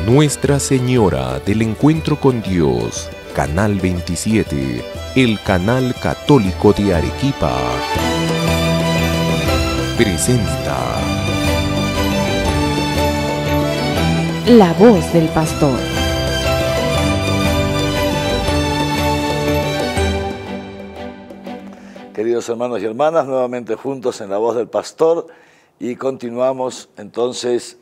Nuestra Señora del Encuentro con Dios, Canal 27, el canal católico de Arequipa, presenta La Voz del Pastor. Queridos hermanos y hermanas, nuevamente juntos en La Voz del Pastor, y continuamos entonces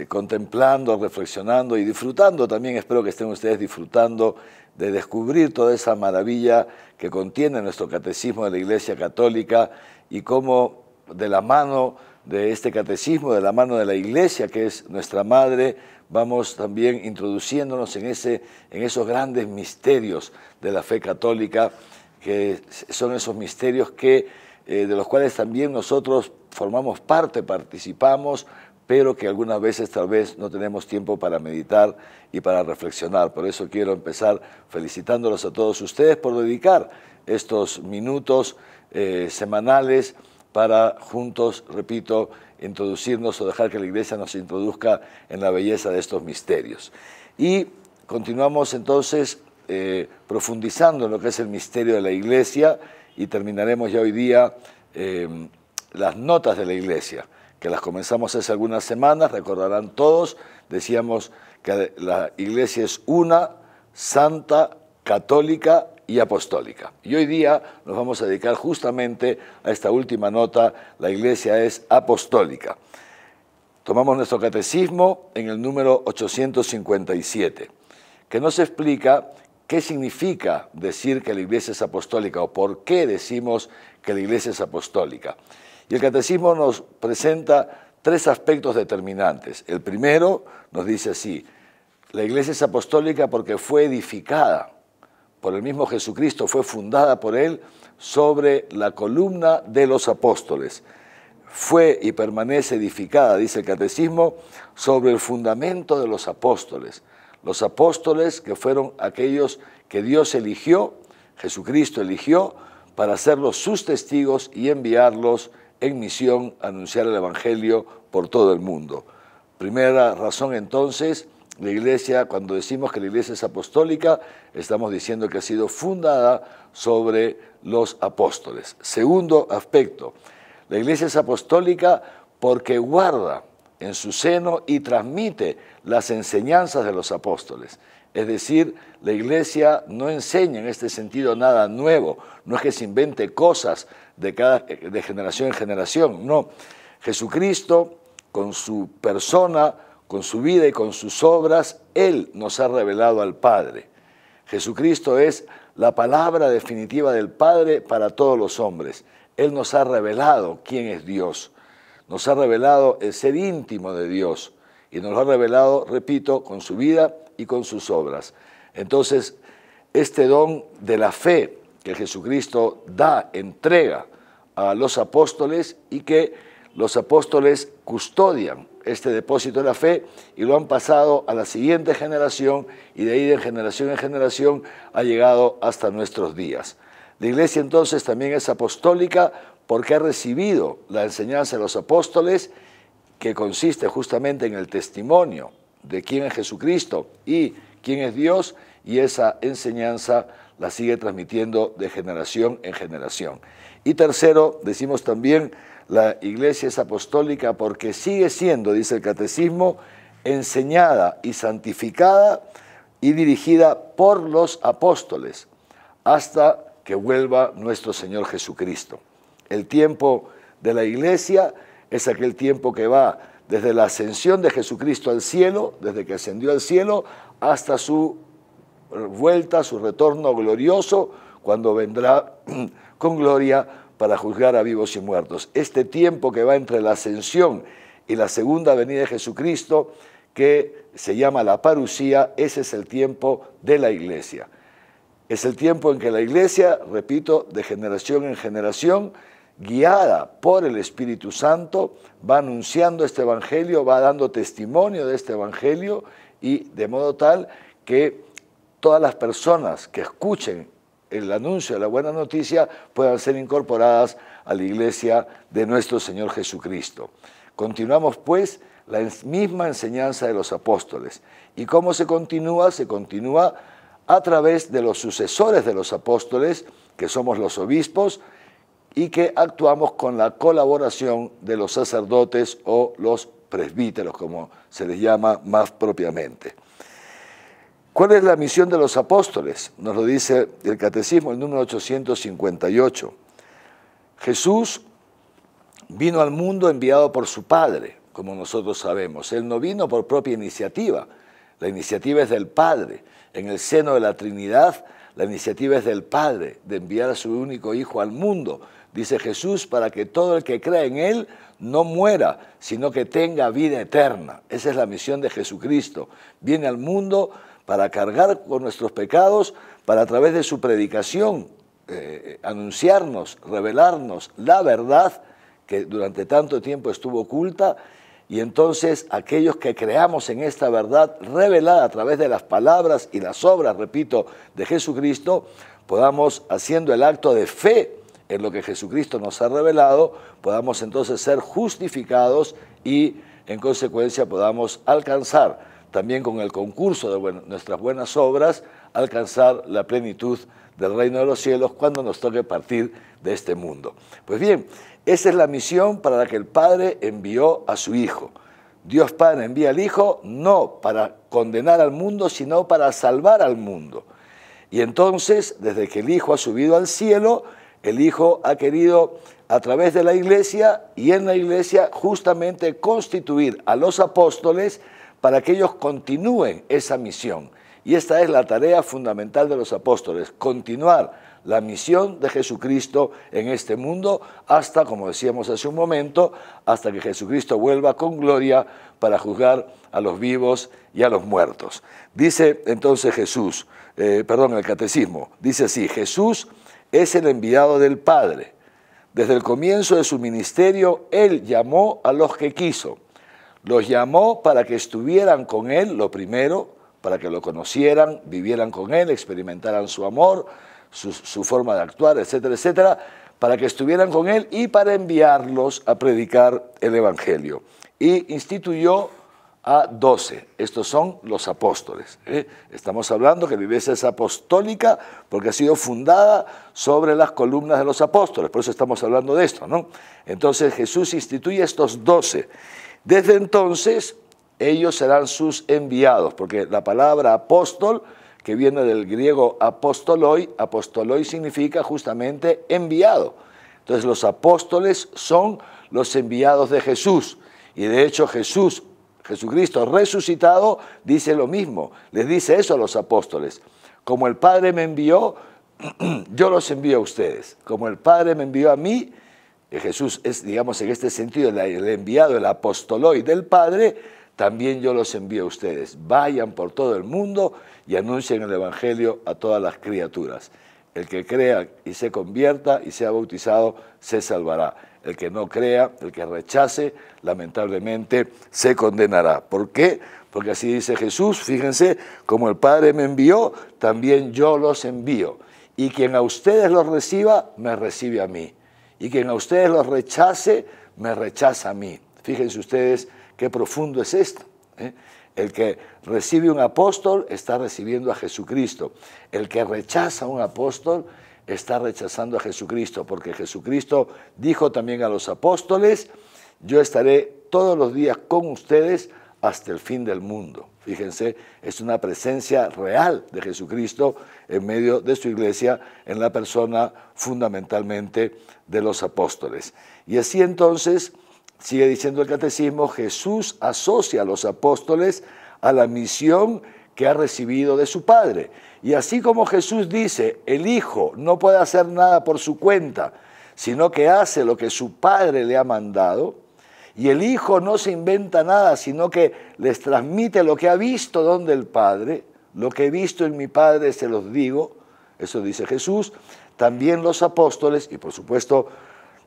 contemplando, reflexionando y disfrutando también. Espero que estén ustedes disfrutando de descubrir toda esa maravilla que contiene nuestro catecismo de la Iglesia Católica, y cómo de la mano de este catecismo, de la mano de la Iglesia, que es nuestra madre, vamos también introduciéndonos en esos grandes misterios de la fe católica, que son esos misterios de los cuales también nosotros formamos parte, participamos, pero que algunas veces tal vez no tenemos tiempo para meditar y para reflexionar. Por eso quiero empezar felicitándolos a todos ustedes por dedicar estos minutos semanales para juntos, repito, introducirnos o dejar que la Iglesia nos introduzca en la belleza de estos misterios. Y continuamos entonces profundizando en lo que es el misterio de la Iglesia, y terminaremos ya hoy día las notas de la Iglesia, que las comenzamos hace algunas semanas. Recordarán todos, decíamos que la Iglesia es una, santa, católica y apostólica. Y hoy día nos vamos a dedicar justamente a esta última nota: la Iglesia es apostólica. Tomamos nuestro catecismo en el número 857, que nos explica qué significa decir que la Iglesia es apostólica, o por qué decimos que la Iglesia es apostólica. Y el catecismo nos presenta tres aspectos determinantes. El primero nos dice así: la Iglesia es apostólica porque fue edificada por el mismo Jesucristo, fue fundada por Él sobre la columna de los apóstoles. Fue y permanece edificada, dice el catecismo, sobre el fundamento de los apóstoles. Los apóstoles, que fueron aquellos que Dios eligió, Jesucristo eligió, para hacerlos sus testigos y enviarlos en misión a anunciar el Evangelio por todo el mundo. Primera razón entonces: la Iglesia, cuando decimos que la Iglesia es apostólica, estamos diciendo que ha sido fundada sobre los apóstoles. Segundo aspecto: la Iglesia es apostólica porque guarda en su seno y transmite las enseñanzas de los apóstoles. Es decir, la Iglesia no enseña en este sentido nada nuevo, no es que se invente cosas de generación en generación, no. Jesucristo, con su persona, con su vida y con sus obras, Él nos ha revelado al Padre. Jesucristo es la palabra definitiva del Padre para todos los hombres. Él nos ha revelado quién es Dios, nos ha revelado el ser íntimo de Dios, y nos lo ha revelado, repito, con su vida y con sus obras. Entonces, este don de la fe que Jesucristo entrega a los apóstoles, y que los apóstoles custodian este depósito de la fe y lo han pasado a la siguiente generación, y de ahí de generación en generación ha llegado hasta nuestros días. La Iglesia entonces también es apostólica porque ha recibido la enseñanza de los apóstoles, que consiste justamente en el testimonio de quién es Jesucristo y quién es Dios, y esa enseñanza la sigue transmitiendo de generación en generación. Y tercero, decimos también, la Iglesia es apostólica porque sigue siendo, dice el catecismo, enseñada y santificada y dirigida por los apóstoles hasta que vuelva nuestro Señor Jesucristo. El tiempo de la Iglesia es aquel tiempo que va desde la ascensión de Jesucristo al cielo, desde que ascendió al cielo, hasta su vuelta, su retorno glorioso, cuando vendrá con gloria para juzgar a vivos y muertos. Este tiempo que va entre la ascensión y la segunda venida de Jesucristo, que se llama la parusía, ese es el tiempo de la Iglesia. Es el tiempo en que la Iglesia, repito, de generación en generación, guiada por el Espíritu Santo, va anunciando este Evangelio, va dando testimonio de este Evangelio, y de modo tal que todas las personas que escuchen el anuncio de la buena noticia puedan ser incorporadas a la Iglesia de nuestro Señor Jesucristo. Continuamos pues la misma enseñanza de los apóstoles. ¿Y cómo se continúa? Se continúa a través de los sucesores de los apóstoles, que somos los obispos, y que actuamos con la colaboración de los sacerdotes o los presbíteros, como se les llama más propiamente. ¿Cuál es la misión de los apóstoles? Nos lo dice el Catecismo, el número 858. Jesús vino al mundo enviado por su Padre, como nosotros sabemos. Él no vino por propia iniciativa. La iniciativa es del Padre. En el seno de la Trinidad, la iniciativa es del Padre, de enviar a su único Hijo al mundo. Dice Jesús, para que todo el que crea en Él no muera, sino que tenga vida eterna. Esa es la misión de Jesucristo. Viene al mundo para cargar con nuestros pecados, para a través de su predicación anunciarnos, revelarnos la verdad que durante tanto tiempo estuvo oculta, y entonces aquellos que creamos en esta verdad revelada a través de las palabras y las obras, repito, de Jesucristo, podamos, haciendo el acto de fe en lo que Jesucristo nos ha revelado, podamos entonces ser justificados y en consecuencia podamos alcanzar, también con el concurso de nuestras buenas obras, alcanzar la plenitud del reino de los cielos cuando nos toque partir de este mundo. Pues bien, esa es la misión para la que el Padre envió a su Hijo. Dios Padre envía al Hijo no para condenar al mundo, sino para salvar al mundo. Y entonces, desde que el Hijo ha subido al cielo, el Hijo ha querido, a través de la Iglesia y en la Iglesia, justamente constituir a los apóstoles para que ellos continúen esa misión. Y esta es la tarea fundamental de los apóstoles, continuar la misión de Jesucristo en este mundo hasta, como decíamos hace un momento, hasta que Jesucristo vuelva con gloria para juzgar a los vivos y a los muertos. Dice entonces el Catecismo, dice así: Jesús es el enviado del Padre. Desde el comienzo de su ministerio, Él llamó a los que quiso. Los llamó para que estuvieran con Él, lo primero, para que lo conocieran, vivieran con Él, experimentaran su amor, su forma de actuar, etcétera, etcétera, para que estuvieran con Él y para enviarlos a predicar el Evangelio. Y instituyó a 12. Estos son los apóstoles. Estamos hablando que la Iglesia es apostólica porque ha sido fundada sobre las columnas de los apóstoles. Por eso estamos hablando de esto, ¿no? Entonces Jesús instituye estos 12. Desde entonces ellos serán sus enviados, porque la palabra apóstol, que viene del griego apostoloi significa justamente enviado. Entonces los apóstoles son los enviados de Jesús. Y de hecho Jesucristo resucitado dice lo mismo, les dice eso a los apóstoles: como el Padre me envió, yo los envío a ustedes. Como el Padre me envió a mí, Jesús es, digamos, en este sentido el enviado, el apostoloi del Padre, también yo los envío a ustedes. Vayan por todo el mundo y anuncien el Evangelio a todas las criaturas. El que crea y se convierta y sea bautizado, se salvará. El que no crea, el que rechace, lamentablemente se condenará. ¿Por qué? Porque así dice Jesús, fíjense, como el Padre me envió, también yo los envío. Y quien a ustedes los reciba, me recibe a mí. Y quien a ustedes los rechace, me rechaza a mí. Fíjense ustedes qué profundo es esto. El que recibe un apóstol está recibiendo a Jesucristo. El que rechaza a un apóstol está rechazando a Jesucristo, porque Jesucristo dijo también a los apóstoles: yo estaré todos los días con ustedes hasta el fin del mundo. Fíjense, es una presencia real de Jesucristo en medio de su iglesia, en la persona fundamentalmente de los apóstoles. Y así entonces, sigue diciendo el Catecismo, Jesús asocia a los apóstoles a la misión que ha recibido de su Padre. Y así como Jesús dice, el Hijo no puede hacer nada por su cuenta, sino que hace lo que su Padre le ha mandado, y el Hijo no se inventa nada, sino que les transmite lo que ha visto donde el Padre, lo que he visto en mi Padre se los digo, eso dice Jesús. También los apóstoles, y por supuesto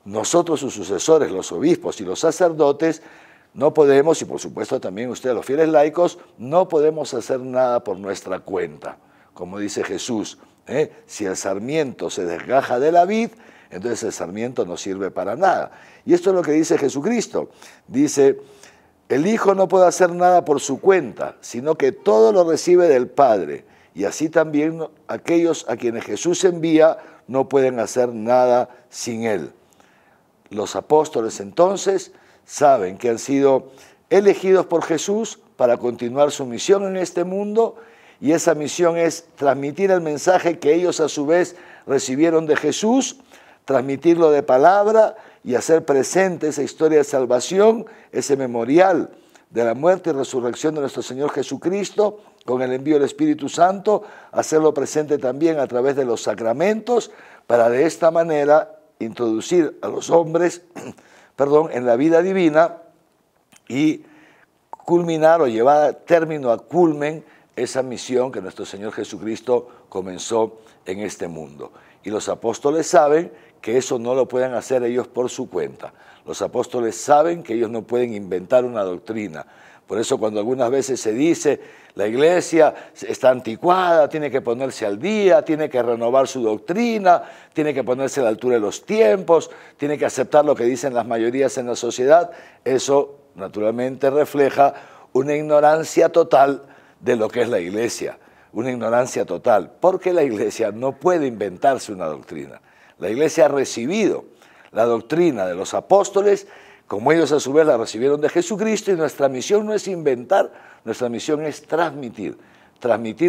nosotros sus sucesores, los obispos y los sacerdotes, no podemos, y por supuesto también ustedes los fieles laicos, no podemos hacer nada por nuestra cuenta. Como dice Jesús, si el sarmiento se desgaja de la vid, entonces el sarmiento no sirve para nada. Y esto es lo que dice Jesucristo. Dice, el Hijo no puede hacer nada por su cuenta, sino que todo lo recibe del Padre. Y así también aquellos a quienes Jesús envía no pueden hacer nada sin Él. Los apóstoles entonces saben que han sido elegidos por Jesús para continuar su misión en este mundo, y esa misión es transmitir el mensaje que ellos a su vez recibieron de Jesús, transmitirlo de palabra y hacer presente esa historia de salvación, ese memorial de la muerte y resurrección de nuestro Señor Jesucristo, con el envío del Espíritu Santo, hacerlo presente también a través de los sacramentos, para de esta manera introducir a los hombres en la vida divina y culminar o llevar a término, a culmen, esa misión que nuestro Señor Jesucristo comenzó en este mundo. Y los apóstoles saben que eso no lo pueden hacer ellos por su cuenta. Los apóstoles saben que ellos no pueden inventar una doctrina. Por eso cuando algunas veces se dice, la iglesia está anticuada, tiene que ponerse al día, tiene que renovar su doctrina, tiene que ponerse a la altura de los tiempos, tiene que aceptar lo que dicen las mayorías en la sociedad, eso naturalmente refleja una ignorancia total de lo que es la iglesia, una ignorancia total, porque la iglesia no puede inventarse una doctrina. La iglesia ha recibido la doctrina de los apóstoles, como ellos a su vez la recibieron de Jesucristo, y nuestra misión no es inventar, nuestra misión es transmitir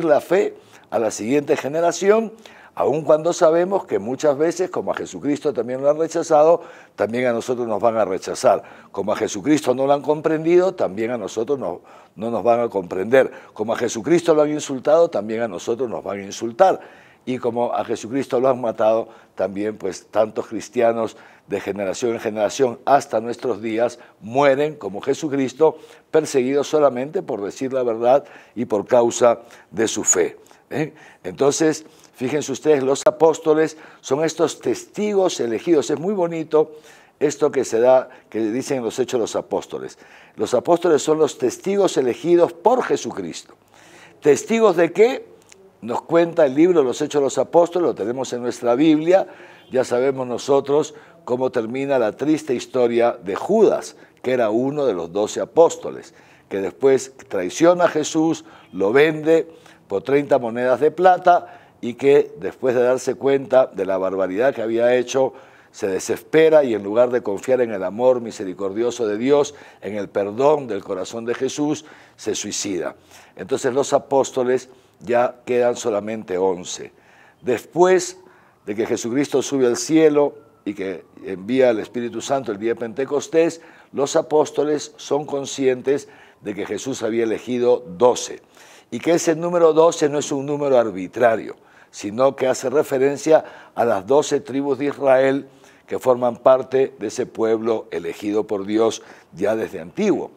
la fe a la siguiente generación, aun cuando sabemos que muchas veces, como a Jesucristo también lo han rechazado, también a nosotros nos van a rechazar. Como a Jesucristo no lo han comprendido, también a nosotros no nos van a comprender. Como a Jesucristo lo han insultado, también a nosotros nos van a insultar. Y como a Jesucristo lo han matado, también pues tantos cristianos de generación en generación hasta nuestros días mueren como Jesucristo, perseguidos solamente por decir la verdad y por causa de su fe. Entonces, fíjense ustedes, los apóstoles son estos testigos elegidos. Es muy bonito esto que se da, que dicen en los Hechos de los Apóstoles. Los apóstoles son los testigos elegidos por Jesucristo. ¿Testigos de qué? Nos cuenta el libro de los Hechos de los Apóstoles, lo tenemos en nuestra Biblia. Ya sabemos nosotros cómo termina la triste historia de Judas, que era uno de los 12 apóstoles, que después traiciona a Jesús, lo vende por 30 monedas de plata, y que después de darse cuenta de la barbaridad que había hecho, se desespera y en lugar de confiar en el amor misericordioso de Dios, en el perdón del corazón de Jesús, se suicida. Entonces los apóstoles ya quedan solamente 11. Después de que Jesucristo sube al cielo y que envía al Espíritu Santo el día de Pentecostés, los apóstoles son conscientes de que Jesús había elegido 12 y que ese número 12 no es un número arbitrario, sino que hace referencia a las 12 tribus de Israel que forman parte de ese pueblo elegido por Dios ya desde antiguo.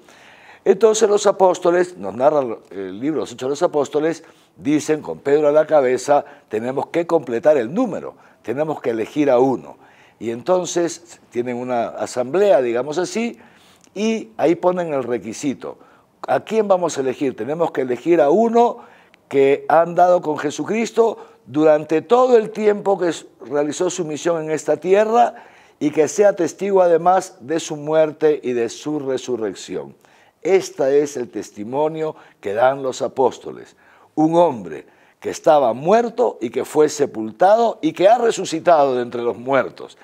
Entonces los apóstoles, nos narra el libro Los Hechos de los Apóstoles, dicen con Pedro a la cabeza, tenemos que completar el número, tenemos que elegir a uno. Y entonces tienen una asamblea, digamos así, y ahí ponen el requisito. ¿A quién vamos a elegir? Tenemos que elegir a uno que ha andado con Jesucristo durante todo el tiempo que realizó su misión en esta tierra y que sea testigo además de su muerte y de su resurrección. Este es el testimonio que dan los apóstoles. Un hombre que estaba muerto y que fue sepultado y que ha resucitado de entre los muertos.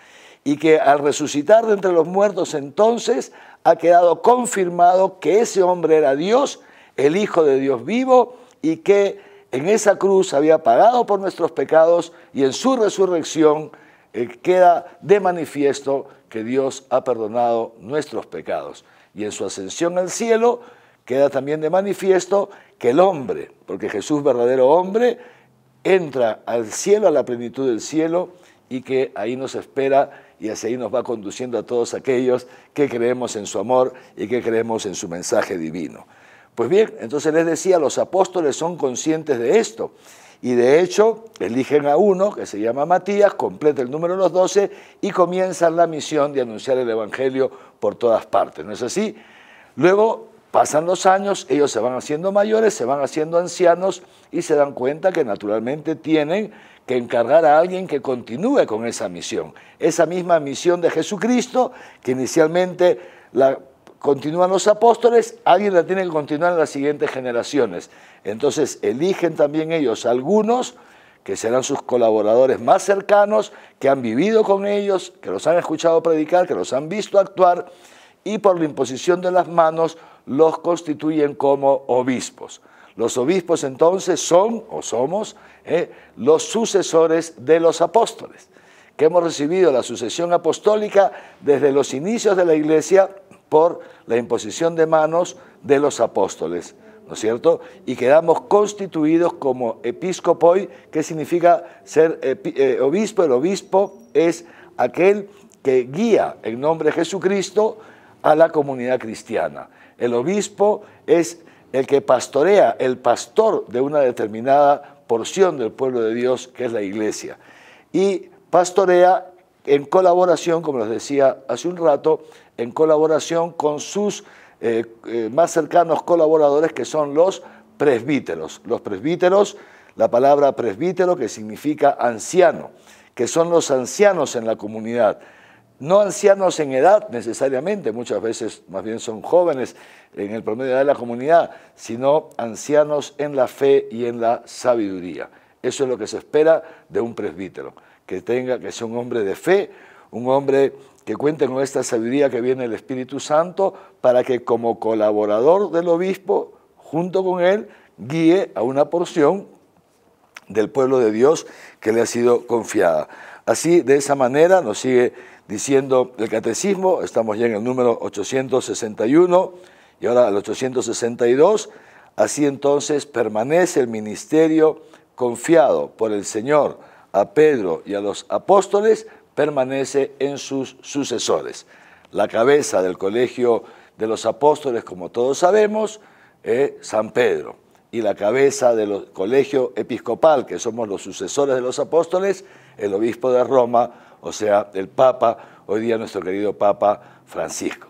Y que al resucitar de entre los muertos entonces ha quedado confirmado que ese hombre era Dios, el Hijo de Dios vivo, y que en esa cruz había pagado por nuestros pecados, y en su resurrección queda de manifiesto que Dios ha perdonado nuestros pecados. Y en su ascensión al cielo queda también de manifiesto que el hombre, porque Jesús, verdadero hombre, entra al cielo, a la plenitud del cielo, y que ahí nos espera y hacia ahí nos va conduciendo a todos aquellos que creemos en su amor y que creemos en su mensaje divino. Pues bien, entonces les decía, los apóstoles son conscientes de esto y de hecho eligen a uno que se llama Matías, completa el número de los 12 y comienzan la misión de anunciar el evangelio por todas partes, ¿no es así? Luego pasan los años, ellos se van haciendo mayores, se van haciendo ancianos y se dan cuenta que naturalmente tienen que encargar a alguien que continúe con esa misión. Esa misma misión de Jesucristo, que inicialmente la continúan los apóstoles, alguien la tiene que continuar en las siguientes generaciones. Entonces eligen también ellos algunos que serán sus colaboradores más cercanos, que han vivido con ellos, que los han escuchado predicar, que los han visto actuar, y por la imposición de las manos los constituyen como obispos. Los obispos entonces son, o somos, los sucesores de los apóstoles, que hemos recibido la sucesión apostólica desde los inicios de la Iglesia por la imposición de manos de los apóstoles, ¿no es cierto? Y quedamos constituidos como episcopoi, que significa ser obispo. El obispo es aquel que guía en nombre de Jesucristo a la comunidad cristiana. El obispo es el que pastorea, el pastor de una determinada porción del pueblo de Dios, que es la Iglesia. Y pastorea en colaboración, como les decía hace un rato, en colaboración con sus más cercanos colaboradores, que son los presbíteros. Los presbíteros, la palabra presbítero, que significa anciano, que son los ancianos en la comunidad. No ancianos en edad necesariamente, muchas veces más bien son jóvenes en el promedio de edad de la comunidad, sino ancianos en la fe y en la sabiduría. Eso es lo que se espera de un presbítero, que sea un hombre de fe, un hombre que cuente con esta sabiduría que viene del Espíritu Santo, para que como colaborador del obispo, junto con él, guíe a una porción del pueblo de Dios que le ha sido confiada. Así, de esa manera, nos sigue diciendo el catecismo. Estamos ya en el número 861 y ahora el 862. Así entonces permanece el ministerio confiado por el Señor a Pedro y a los apóstoles, permanece en sus sucesores. La cabeza del colegio de los apóstoles, como todos sabemos, es San Pedro, y la cabeza del colegio episcopal, que somos los sucesores de los apóstoles, el obispo de Roma, o sea, el Papa, hoy día nuestro querido Papa Francisco.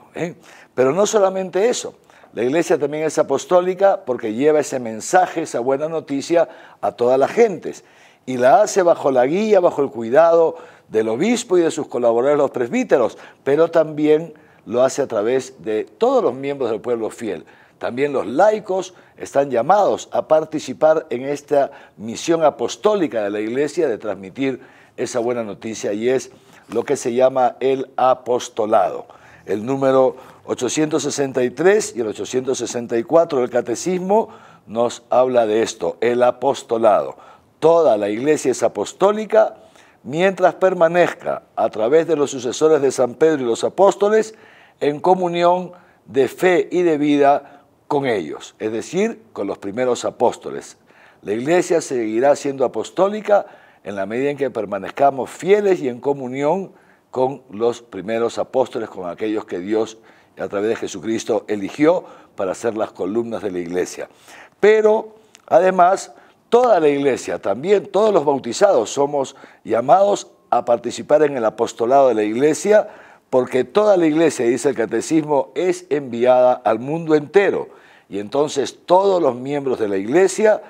Pero no solamente eso, la Iglesia también es apostólica porque lleva ese mensaje, esa buena noticia a todas las gentes, y la hace bajo la guía, bajo el cuidado del obispo y de sus colaboradores, los presbíteros, pero también lo hace a través de todos los miembros del pueblo fiel. También los laicos están llamados a participar en esta misión apostólica de la Iglesia de transmitir esa buena noticia, y es lo que se llama el apostolado. El número 863 y el 864 del Catecismo nos habla de esto, el apostolado. Toda la Iglesia es apostólica mientras permanezca a través de los sucesores de San Pedro y los apóstoles en comunión de fe y de vida con ellos, es decir, con los primeros apóstoles. La Iglesia seguirá siendo apostólica en la medida en que permanezcamos fieles y en comunión con los primeros apóstoles, con aquellos que Dios a través de Jesucristo eligió para ser las columnas de la Iglesia. Pero además, toda la Iglesia, también todos los bautizados, somos llamados a participar en el apostolado de la Iglesia, porque toda la Iglesia, dice el Catecismo, es enviada al mundo entero. Y entonces todos los miembros de la Iglesia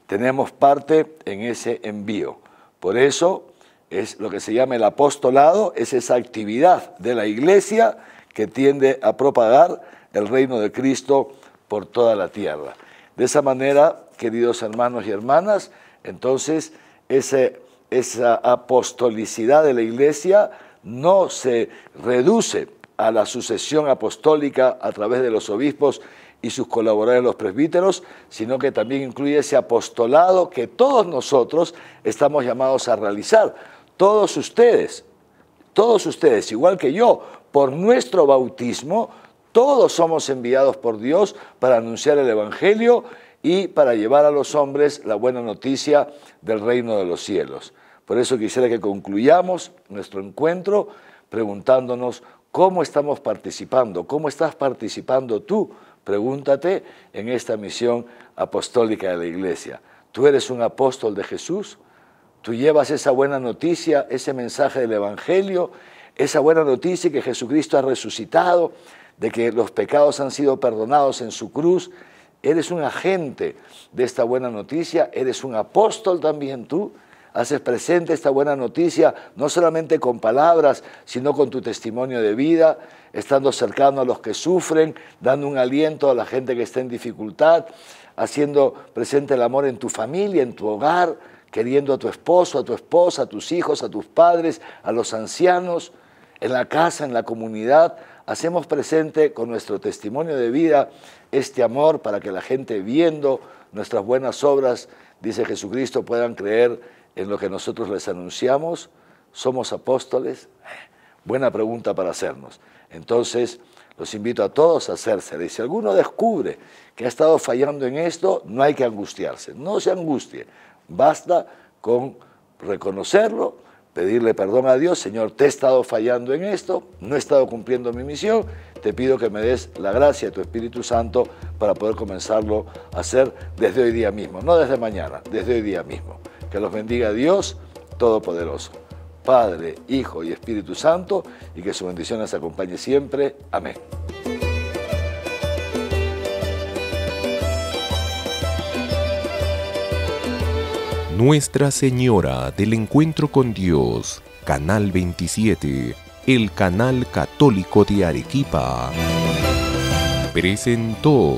tenemos parte en ese envío. Por eso es lo que se llama el apostolado, es esa actividad de la Iglesia que tiende a propagar el reino de Cristo por toda la tierra. De esa manera, queridos hermanos y hermanas, entonces esa apostolicidad de la Iglesia no se reduce a la sucesión apostólica a través de los obispos y sus colaboradores los presbíteros, sino que también incluye ese apostolado que todos nosotros estamos llamados a realizar. Todos ustedes, igual que yo, por nuestro bautismo, todos somos enviados por Dios para anunciar el Evangelio y para llevar a los hombres la buena noticia del reino de los cielos. Por eso quisiera que concluyamos nuestro encuentro preguntándonos cómo estamos participando, cómo estás participando tú. Pregúntate en esta misión apostólica de la Iglesia. ¿Tú eres un apóstol de Jesús? ¿Tú llevas esa buena noticia, ese mensaje del Evangelio, esa buena noticia que Jesucristo ha resucitado, de que los pecados han sido perdonados en su cruz? ¿Eres un agente de esta buena noticia? ¿Eres un apóstol también tú? haces presente esta buena noticia, no solamente con palabras, sino con tu testimonio de vida, estando cercano a los que sufren, dando un aliento a la gente que está en dificultad, haciendo presente el amor en tu familia, en tu hogar, queriendo a tu esposo, a tu esposa, a tus hijos, a tus padres, a los ancianos, en la casa, en la comunidad. Hacemos presente con nuestro testimonio de vida este amor para que la gente, viendo nuestras buenas obras, dice Jesucristo, puedan creer en lo que nosotros les anunciamos. ¿Somos apóstoles? Buena pregunta para hacernos. Entonces, los invito a todos a hacérsela. Y si alguno descubre que ha estado fallando en esto, no hay que angustiarse. No se angustie. Basta con reconocerlo, pedirle perdón a Dios. Señor, te he estado fallando en esto, no he estado cumpliendo mi misión. Te pido que me des la gracia de tu Espíritu Santo para poder comenzarlo a hacer desde hoy día mismo. No desde mañana, desde hoy día mismo. Que los bendiga Dios Todopoderoso, Padre, Hijo y Espíritu Santo, y que su bendición les acompañe siempre. Amén. Nuestra Señora del Encuentro con Dios, Canal 27, el canal católico de Arequipa, presentó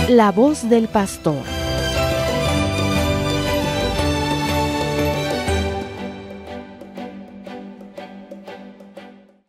La Voz del Pastor.